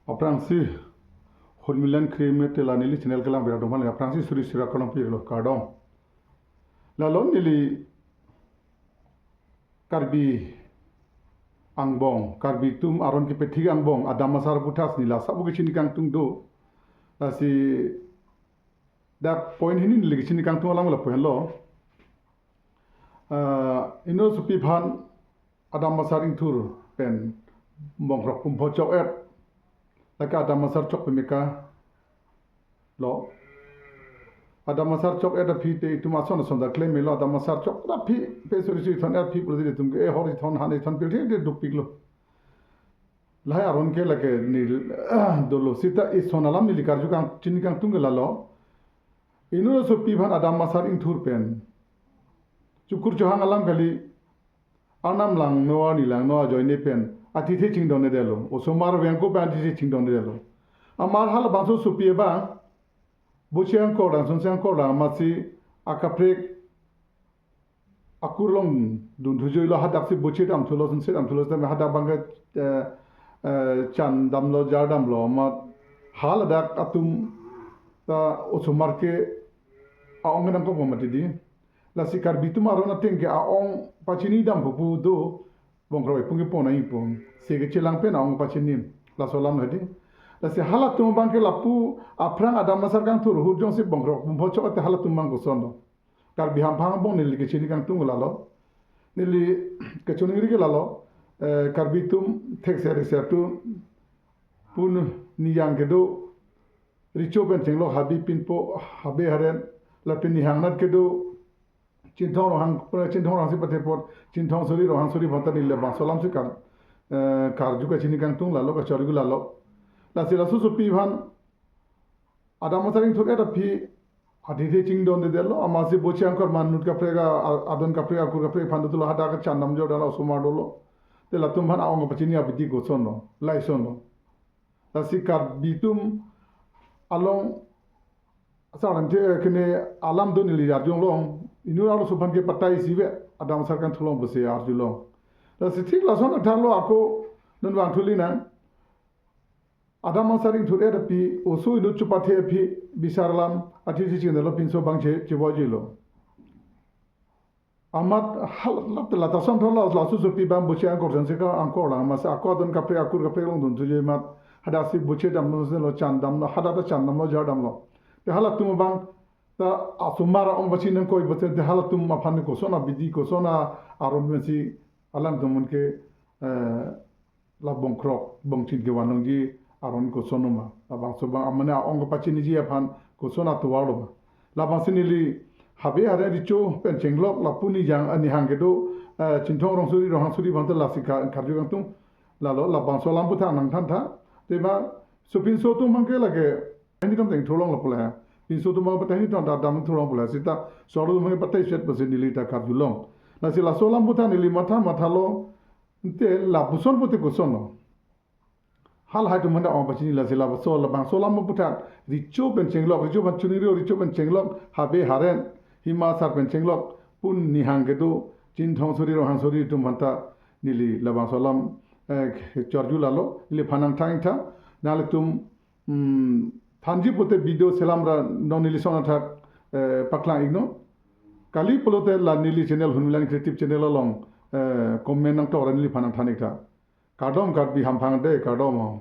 Aprangsi Hulmilan krime tela nili channel kalam bera domal aprangsi suri sira kalam pirlo kardom lalon nili karbi angbong karbi tum aron ki pethi angbong adam masar putas nila sabu ki chini kang tung do lasi da point hini nili ki chini kang tung alang la point lo ino supi bhan adam masar intur pen bong rok pum phocok et laka ada masar cok pemika lo ada masar cok ada pi te itu mason sonda claim lo ada masar cok da pi pe suri suri thon pi prodhi tum e hori thon hane thon pi de duk piklo lai aron ke lake ni dolo sita is sonalam ni likar jukang chini kang tung la lo inu so pi bhan ada masar ing thur pen chukur johang alam kali anam lang noa ni lang noa join ne pen atithi chingdon de lo osomar venko ban atithi chingdon de lo amar hal banso supie ba buchiang ko dan sonsiang ko la masi akaprek akurlong dun thujoi lo hadak si buchi dam thulo sonse dam thulo tam hadak banga chan dam lo jar dam lo ma hal dak atum ta osomar ke aong nang ko bomati di la sikar bitum arona tengke aong pachini dam bu do bong roi pungi pona impong sege chilang pe naong pachinim la solam hadi la se halatum bangke lapu aprang adam masar kang tur hurjong si bong rok bumbo chok te halatum bang gosondo kar biham phang bong nili ke chini kang tung lalo nili ke chuni ri ke lalo kar bitum thek se tu pun niyang ke do richo ben chenglo habi pinpo habe haren la pin nihang nat ke do Cintong rohang si patepot cintong suri rohang suri bhanta nille bang solam si kar juga chini kang tung lalo ka chorigu lalo la sila su pi bhan adam masaring thuk eta phi adithe ching don de delo amasi bochi ankor manut ka prega adon ka prega kur ka prega phandu tulo hada ka chandam jo dala suma dolo te la tum bhan aong pachini abiti go sono lai sono la si kar bitum along saran te kene alam do ni liar jong long inu alo suban ke patai sibe adam sarkan thulong bose arjulong la si thik la son thalo ako non wang thuli na adam saring thule da pi osu inu chupathe phi bisarlam athi chi chin lo pinso bangche chibojilo amat hal la ta son tholo la su pi bam boche angkor jan se ka angkor la ma sa ko don ka pre akur ka pre long dun tuje mat hada si boche dam no se lo chan dam no hada ta chan dam lo jar dam lo te halatum bang ta asumara ong bachin ko ibate de halatum ma phan ko sona bidi ko sona arom mesi alam tumun ke la bongkrok bongchin ke wanong ji aron ko sonoma la bang so bang amana ong pachin ji aphan ko sona to walo la bang sinili habe are richo pen chenglok la puni jang ani hangge do chinthong rong suri bang la sika kharju gang tung la lo la bang so lam putha nang than tha te ba supin so tum mang ke la ke ni kam teng tholong la pula pinso tu mang patah ni tu anda dam thulong pula sita soru mang patah set persen nilita kardulong la sila solam puta nili mata lo te la buson pute kusono hal hai tu manda ong pachini la sila so la bang solam puta richo ben chenglok richo ban chuniri richo ben chenglok habe haren hima sar ben chenglok pun nihang gedu chin thong suri rohang suri tu manta nili la bang solam chorju lalo nili phanang thang tha nale tum Thanji pote video selamra non nili sona thak paklang igno kali polote la nili channel hunmilan creative channel along comment nang to nili phanang thanik tha kadom kat bi ham phang de kadom